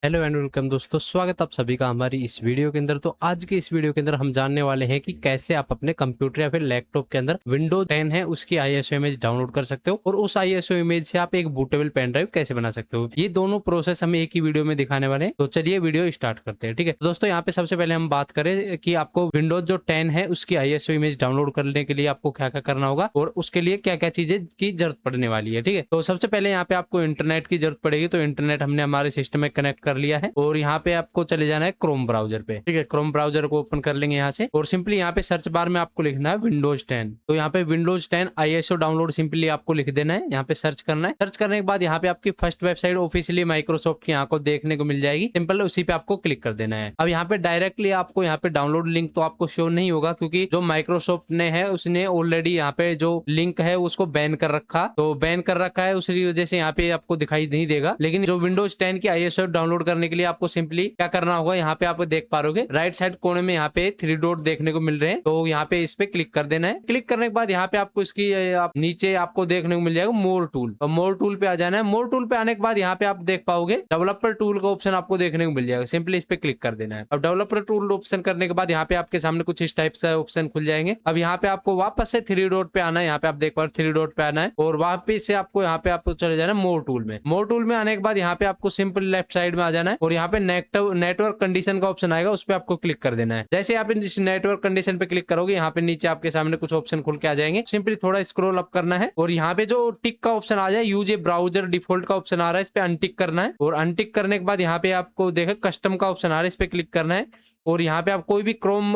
Hello and welcome दोस्तों, स्वागत आप सभी का हमारी इस वीडियो के अंदर। तो आज के इस वीडियो के अंदर हम जानने वाले हैं कि कैसे आप अपने कंप्यूटर या फिर लैपटॉप के अंदर विंडोज 10 है उसकी आईएसओ इमेज डाउनलोड कर सकते हो और उस आईएसओ इमेज से आप एक बूटेबल पेन ड्राइव कैसे बना सकते हो। ये दोनों प्रोसेस हम एक ही वीडियो में दिखाने वाले हैं। तो चलिए वीडियो स्टार्ट करते हैं। ठीक है दोस्तों, यहाँ पे सबसे पहले हम बात करें कि आपको विंडोज जो 10 है उसकी आईएसओ इमेज डाउनलोड करने के लिए आपको क्या क्या करना होगा और उसके लिए क्या क्या चीजें की जरूरत पड़ने वाली है। ठीक है, तो सबसे पहले यहाँ पे आपको इंटरनेट की जरूरत पड़ेगी। तो इंटरनेट हमने हमारे सिस्टम में कनेक्ट कर लिया है और यहाँ पे आपको चले जाना है क्रोम ब्राउजर पे। ठीक है, क्रोम ब्राउजर को ओपन कर लेंगे यहाँ से और सिंपली यहाँ पे सर्च बार में आपको लिखना है विंडोज 10। तो यहाँ पे विंडोज 10 आईएसओ डाउनलोड सिंपली आपको लिख देना है, यहाँ पे सर्च करना है। सर्च करने के बाद यहाँ पे आपकी फर्स्ट वेबसाइट ऑफिशियली माइक्रोसॉफ्ट की आपको देखने को मिल जाएगी। सिंपल उसी पे आपको क्लिक कर देना है। अब यहाँ पे डायरेक्टली आपको यहाँ पे डाउनलोड लिंक तो आपको शो नहीं होगा, क्योंकि जो माइक्रोसॉफ्ट ने है उसने ऑलरेडी यहाँ पे जो लिंक है उसको बैन कर रखा। तो बैन कर रखा है, उसी वजह से यहाँ पे आपको दिखाई नहीं देगा। लेकिन जो विंडोज 10 की आईएसओ डाउनलोड करने के लिए आपको सिंपली क्या करना होगा, यहाँ पे आप देख पा रहे राइट साइड कोने में यहाँ पे 3 डॉट देखने को मिल रहे हैं। तो यहाँ पे इस पे क्लिक कर देना है। क्लिक करने के बाद यहाँ पे आपको इसकी आप नीचे आपको देखने को मिल जाएगा मोर टूल। तो मोर टूल पे आ जाना है। मोर टूल पे आने के बाद यहाँ पे आप देख पाओगे डेवलपर टूल का ऑप्शन आपको देखने को मिल जाएगा। सिंपली इस पे क्लिक कर देना है। अब डेवलपर टूल ऑप्शन करने के बाद यहाँ पे आपके सामने कुछ इस टाइप से ऑप्शन खुल जाएंगे। अब यहाँ पे आपको वापस से 3 डॉट पे आना है। यहाँ पे आप देख पा रहे 3 डॉट पे आना है और वापस से आपको यहाँ पे आपको चले जाना है मोर टूल में। मोर टूल में आने के बाद यहाँ पे आपको सिंपल लेफ्ट साइड में आ जाना है और यहाँ पे नेटवर्क कंडीशन का ऑप्शन आएगा, उस पे आपको क्लिक कर देना है। जैसे आप इस नेटवर्क कंडीशन पे क्लिक करोगे, यहाँ पे नीचे आपके सामने कुछ ऑप्शन खुल के आ जाएंगे। सिंपली थोड़ा स्क्रॉल अप करना है और यहाँ पे जो टिक का ऑप्शन आ जाए, यूज ए ब्राउजर डिफॉल्ट का ऑप्शन आ रहा है, इस पे अनटिक करना है। और अनटिक करने के बाद यहाँ पे आपको देखा कस्टम का ऑप्शन आ रहा है, इस पे क्लिक करना है। और यहाँ पे आप कोई भी क्रोम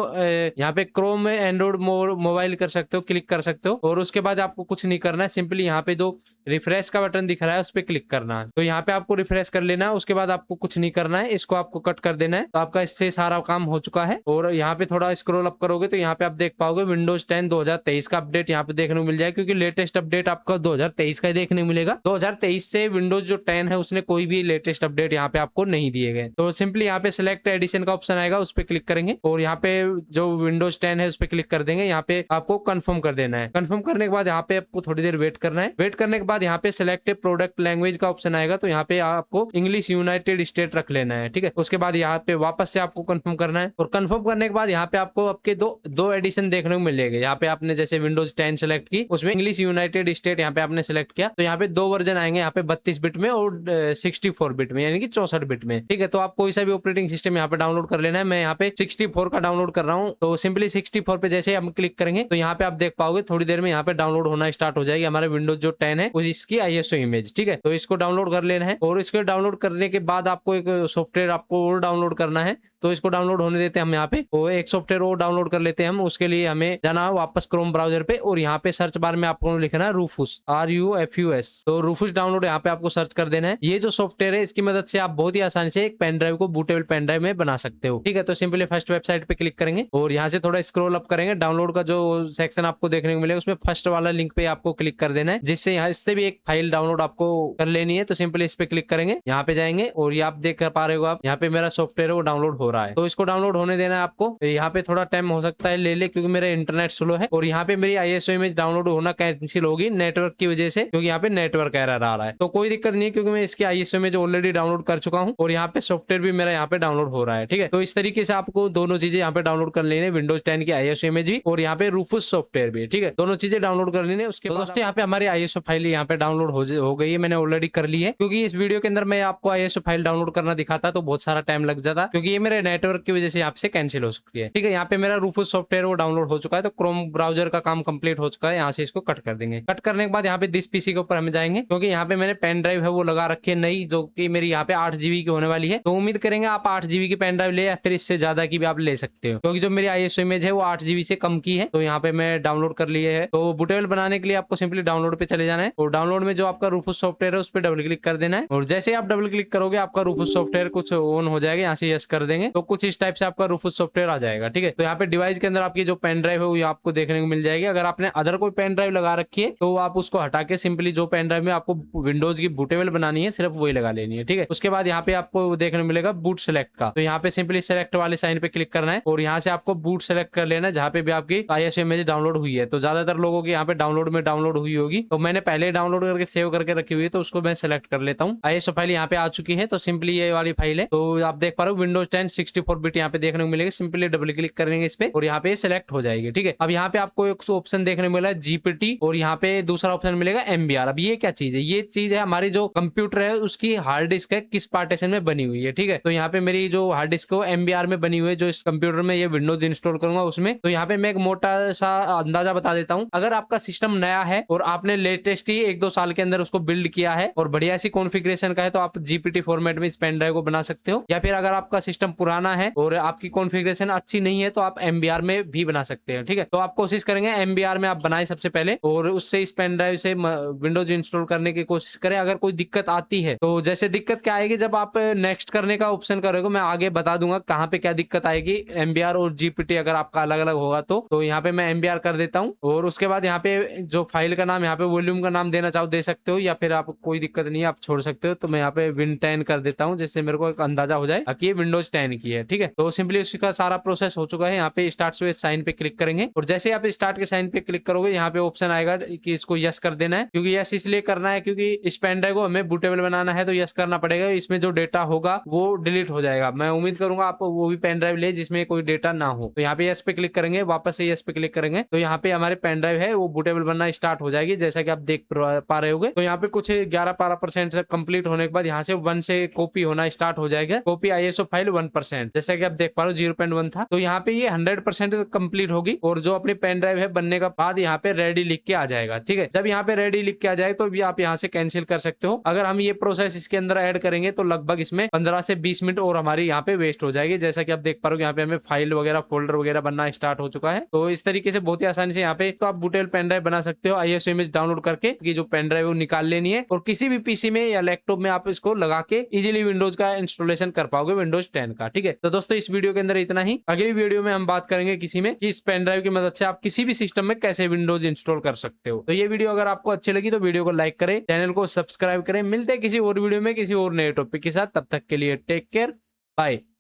यहाँ पे क्रोम में एंड्रॉइड मोबाइल कर सकते हो, क्लिक कर सकते हो। और उसके बाद आपको कुछ नहीं करना है, सिंपली यहाँ पे जो रिफ्रेश का बटन दिख रहा है उस पर क्लिक करना है। तो यहाँ पे आपको रिफ्रेश कर लेना है। उसके बाद आपको कुछ नहीं करना है, इसको आपको कट कर देना है। तो आपका इससे सारा काम हो चुका है। और यहाँ पे थोड़ा स्क्रॉल अप करोगे तो यहाँ पे आप देख पाओगे विंडोज 10 2023 का अपडेट यहाँ पे देखने को मिल जाएगा, क्योंकि लेटेस्ट अपडेट आपका 2023 का देखने को मिलेगा। 2023 से विंडोज जो 10 है उसने कोई भी लेटेस्ट अपडेट यहाँ पे आपको नहीं दिए गए। तो सिंपली यहाँ पे सिलेक्ट एडिशन का ऑप्शन आएगा, उस पर क्लिक करेंगे और यहाँ पे जो विंडोज 10 है उस पर क्लिक कर देंगे। यहाँ पे आपको कंफर्म कर देना है। कंफर्म करने के बाद यहाँ पे आपको थोड़ी देर वेट करना है। वेट करने के बाद यहाँ पे सिलेक्ट प्रोडक्ट लैंग्वेज का ऑप्शन आएगा, तो यहाँ पे आपको इंग्लिश यूनाइटेड स्टेट रख लेना है। ठीक है, उसके बाद यहाँ पे वापस से आपको कंफर्म करना है और कंफर्म करने के बाद यहाँ पे आपको आपके दो एडिशन देखने को मिलेगा। यहाँ पे आपने जैसे विंडोज 10 सेलेक्ट की, उसमें इंग्लिश यूनाइटेड स्टेट यहाँ पे आपने सेलेक्ट किया, तो यहाँ पे 2 वर्जन आएंगे, यहाँ पे 32 बिट में और 64 बिट में, यानी कि 64 बिट में। ठीक है, तो आप कोई सा भी ऑपरेटिंग सिस्टम यहाँ पे डाउनलोड कर लेना है। मैं यहाँ पे 64 का डाउनलोड कर रहा हूँ। तो सिंपली 64 पे जैसे हम क्लिक करेंगे तो यहाँ पे आप देख पाओगे थोड़ी देर में यहाँ पे डाउनलोड होना स्टार्ट हो जाएगी हमारे विंडोज जो 10 है इसकी आईएसओ इमेज। ठीक है, तो इसको डाउनलोड कर लेना है और इसको डाउनलोड करने के बाद आपको एक सॉफ्टवेयर आपको और डाउनलोड करना है। तो इसको डाउनलोड होने देते हैं हम यहाँ पे, और एक सॉफ्टवेयर और डाउनलोड कर लेते हैं हम। उसके लिए हमें जाना है वापस क्रोम ब्राउजर पे और यहाँ पे सर्च बार में आपको लिखना है रूफूस, RUFUS। तो रूफूस डाउनलोड यहाँ पे आपको सर्च कर देना है। ये जो सॉफ्टवेयर है इसकी मदद से आप बहुत ही आसानी से एक पेन ड्राइव को बूटेबल पेन ड्राइव में बना सकते हो। ठीक है, तो सिंपली फर्स्ट वेबसाइट पे क्लिक करेंगे और यहाँ से थोड़ा स्क्रॉल अप करेंगे। डाउनलोड का जो सेक्शन आपको देखने को मिलेगा उसमें फर्स्ट वाला लिंक पे आपको क्लिक कर देना है, जिससे यहाँ इससे भी एक फाइल डाउनलोड आपको कर लेनी है। तो सिंपली इस पे क्लिक करेंगे, यहाँ पे जाएंगे और ये आप देख पा रहे हो आप यहाँ पे मेरा सॉफ्टवेयर है वो डाउनलोड हो रहा है। तो इसको डाउनलोड होने देना है आपको। यहाँ पे थोड़ा टाइम हो सकता है ले क्योंकि मेरा इंटरनेट स्लो है और यहाँ पे मेरी आईएसओ इमेज डाउनलोड होना कैंसिल होगी नेटवर्क की वजह से, क्योंकि यहाँ पे नेटवर्क एरर आ रहा है। तो कोई दिक्कत नहीं है, क्योंकि मैं इसकी आईएसओ इमेज ऑलरेडी डाउनलोड कर चुका हूँ और यहाँ पे सॉफ्टवेयर भी मेरा यहाँ पे डाउनलोड हो रहा है। ठीक है, तो इस तरीके से आपको दोनों चीजें यहाँ पे डाउनलोड कर लेने, विंडोज 10 की आईएसओ इमेज भी और यहाँ पे रूफूस सॉफ्टवेयर भी। ठीक है, दोनों चीजें डाउनलोड कर लेने। उसके बाद दोस्तों यहाँ पे हमारी आईएसओ फाइल यहाँ पे डाउनलोड हो गई है, मैंने ऑलरेडी कर ली है। क्योंकि इस वीडियो के अंदर मैं आपको आईएसओ फाइल डाउनलोड करना दिखाता तो बहुत सारा टाइम लग जाता, क्योंकि ये मेरे नेटवर्क की वजह से यहाँ से कैंसिल हो चुकी है। ठीक है, यहाँ पे मेरा रूफूस सॉफ्टवेयर वो डाउनलोड हो चुका है। तो क्रोम ब्राउजर का काम कंप्लीट हो चुका है। यहाँ से इसको कट कर देंगे। कट करने के बाद यहाँ पे दिस पीसी के ऊपर हम जाएंगे, क्योंकि यहाँ पे मैंने पेन ड्राइव है वो लगा रखी है नई, जो कि मेरी यहाँ पे 8 जीबी की होने वाली है। तो उम्मीद करेंगे आप 8 जीबी की पेन ड्राइव ले या फिर इससे ज्यादा की भी आप ले सकते हो, क्योंकि जो मेरी आईएसओ इमेज है वो 8 जीबी से कम की है। तो यहाँ पे मैं डाउनलोड कर लिए है। तो बूटेबल बनाने के लिए आपको सिंपली डाउनलोड पे चले जाना है और डाउनलोड में जो आपका रूफूस सॉफ्टवेयर है उस पर डबल क्लिक कर देना है। और जैसे आप डबल क्लिक करोगे आपका रूफूस सॉफ्टवेयर कुछ ऑन हो जाएगा। यहाँ से यस कर देंगे तो कुछ इस टाइप से आपका रूफूस सॉफ्टवेयर आ जाएगा। ठीक है, तो यहाँ पे डिवाइस के अंदर आपकी जो पेन ड्राइव है वो आपको देखने को मिल जाएगी। अगर आपने अदर कोई पेन ड्राइव लगा रखी है तो आप उसको हटा के सिंपली जो पेन ड्राइव में आपको विंडोज की बूटेबल बनानी है सिर्फ वही लगा लेनी है। ठीक है, उसके बाद यहाँ पे आपको देखने को मिलेगा बूट सेलेक्ट का, तो यहाँ पे सिंपली सेलेक्ट वाले साइन पे क्लिक करना है और यहाँ से आपको बूट सेलेक्ट कर लेना है जहाँ पे भी आपकी ISO इमेज डाउनलोड हुई है। तो ज्यादातर लोगों की यहाँ पे डाउनलोड हुई होगी, तो मैंने पहले डाउनलोड करके सेव करके रखी हुई है, तो उसको मैं सेलेक्ट कर लेता हूँ। ISO फाइल यहाँ पे आ चुकी है, तो सिंपली ये वाली फाइल है। तो आप देख पा रहे हो विंडोज 10 64 बिट यहाँ पे देखने को मिलेगी। सिंपली डबल क्लिक करेंगे इस पे और यहाँ पे सेलेक्ट हो जाएगी। ठीक है, अब यहाँ पे आपको एक ऑप्शन देखने को मिला है GPT और यहाँ पे दूसरा ऑप्शन मिलेगा MBR। अब ये क्या चीज है? ये चीज है हमारी जो कंप्यूटर है उसकी हार्ड डिस्क है किस पार्टीशन में बनी हुई है। ठीक है, तो यहाँ पे मेरी जो हार्ड डिस्क है वो MBR में बनी हुई है, जो इस कंप्यूटर में ये विंडोज इंस्टॉल करूंगा उसमें। तो यहाँ पे मैं एक मोटा सा अंदाजा बता देता हूँ। अगर आपका सिस्टम नया है और आपने लेटेस्ट ही 1-2 साल के अंदर उसको बिल्ड किया है और बढ़िया सी कॉन्फ़िगरेशन का है, तो आप GPT फॉर्मेट में इस पेन ड्राइव को बना सकते हो। या फिर अगर आपका सिस्टम पुराना है और आपकी कॉन्फ़िगरेशन अच्छी नहीं है तो आप MBR में भी बना सकते हैं। ठीक है, तो आप कोशिश करेंगे MBR में आप बनाए सबसे पहले और उससे इस पेन ड्राइव से विंडोज इंस्टॉल करने की कोशिश करें। अगर कोई दिक्कत आती है तो जैसे दिक्कत क्या आएगी जब आप नेक्स्ट करने का ऑप्शन करोगे, मैं आगे बता दूंगा कहाँ पे क्या दिक्कत आएगी। MBR और GPT अगर आपका अलग अलग होगा तो यहाँ पे मैं MBR कर देता हूँ और उसके बाद यहाँ पे जो फाइल का नाम, यहाँ पे वॉल्यूम का नाम देना चाहो दे सकते हो या फिर आप कोई दिक्कत नहीं है आप छोड़ सकते हो। तो मैं यहाँ पे विन 10 कर देता हूँ जिससे मेरे को एक अंदाजा हो जाए कि ये विंडोज 10 की है। ठीक है, तो सिंपली उसका सारा प्रोसेस हो चुका है। यहाँ पे स्टार्ट विद साइन पे क्लिक करेंगे और जैसे आप स्टार्ट के साइन पे क्लिक करोगे यहाँ पे ऑप्शन आएगा कि इसको यस कर देना है, क्योंकि यस इसलिए करना है क्योंकि इस पेन ड्राइव को हमें बूटेबल बनाना है, तो यस करना पड़ेगा। इसमें जो डेटा होगा वो डिलीट हो जाएगा। मैं उम्मीद करूंगा आप वो भी पेन ड्राइव ले जिसमें कोई डेटा ना हो। तो यहाँ पे यस पे क्लिक करेंगे, वापस से यस पे क्लिक करेंगे तो यहाँ पे हमारे पेन ड्राइव है वो बूटेबल बनना स्टार्ट हो जाएगी, जैसा कि आप देख पा रहे होगे। तो यहाँ पे कुछ 11-12% कंप्लीट होने के बाद यहाँ से 1 से कॉपी होना स्टार्ट हो जाएगा। कॉपी ISO फाइल 1%, जैसा कि आप देख पा रहे हो 0.1 था, तो यहाँ पे ये 100% कंप्लीट होगी और जो अपनी पेन ड्राइव है बनने का बाद यहाँ पे रेडी लिख के आ जाएगा। ठीक है, जब यहाँ पे रेडी लिख के आ जाए तो भी आप यहाँ से कैंसिल कर सकते हो। अगर हम ये प्रोसेस इसके अंदर ऐड करेंगे तो लगभग इसमें 15 से 20 मिनट और हमारी यहाँ पे वेस्ट हो जाएगी। जैसा कि आप देख पा रहे हो यहाँ पे हमें फाइल वगैरह फोल्डर वगैरह बनना स्टार्ट हो चुका है। तो इस तरीके से बहुत ही आसानी से यहाँ पे तो आप बूटेबल पेन ड्राइव बना सकते हो। ISO इमेज डाउनलोड करके की जो पेन ड्राइव निकाल लेनी है और किसी भी पीसी में या लैपटॉप में आप इसको लगा के इजीली विंडोज का इंस्टॉलेशन कर पाओगे, विंडोज 10 का। ठीक है, तो दोस्तों इस वीडियो के अंदर इतना ही। अगली वीडियो में हम बात करेंगे किसी में कि इस पेन ड्राइव की मदद से आप किसी भी सिस्टम में कैसे विंडोज इंस्टॉल कर सकते हो। तो ये वीडियो अगर आपको अच्छी लगी तो वीडियो को लाइक करें, चैनल को सब्सक्राइब करें। मिलते हैं किसी और वीडियो में किसी और नए टॉपिक के साथ, तब तक के लिए टेक केयर, बाय।